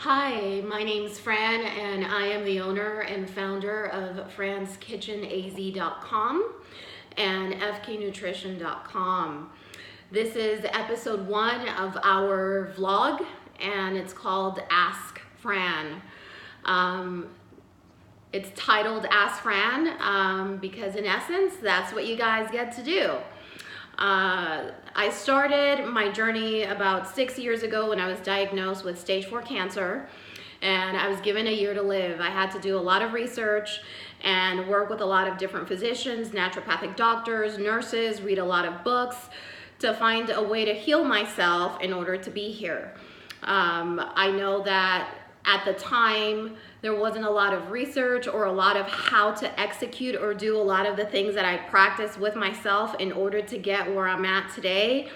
Hi, my name's Fran and I am the owner and founder of franskitchenaz.com and fknutrition.com. This is episode 1 of our vlog and it's called Ask Fran. It's titled Ask Fran because in essence that's what you guys get to do. I started my journey about 6 years ago when I was diagnosed with stage 4 cancer and I was given a year to live. I had to do a lot of research and work with a lot of different physicians, naturopathic doctors, nurses, read a lot of books to find a way to heal myself in order to be here. I know that at the time there wasn't a lot of research or a lot of how to execute or do a lot of the things that I practiced with myself in order to get where I'm at today.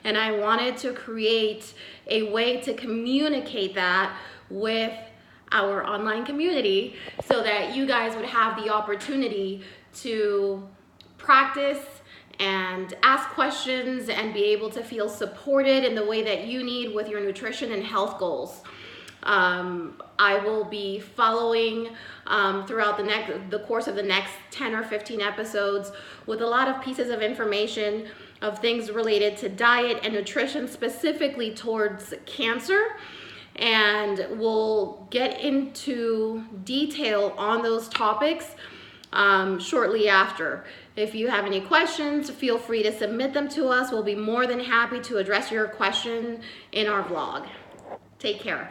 And I wanted to create a way to communicate that with our online community so that you guys would have the opportunity to practice and ask questions and be able to feel supported in the way that you need with your nutrition and health goals. I will be following throughout the course of the next 10 or 15 episodes with a lot of pieces of information of things related to diet and nutrition specifically towards cancer, and we'll get into detail on those topics shortly after. If you have any questions, feel free to submit them to us. We'll be more than happy to address your question in our vlog. Take care.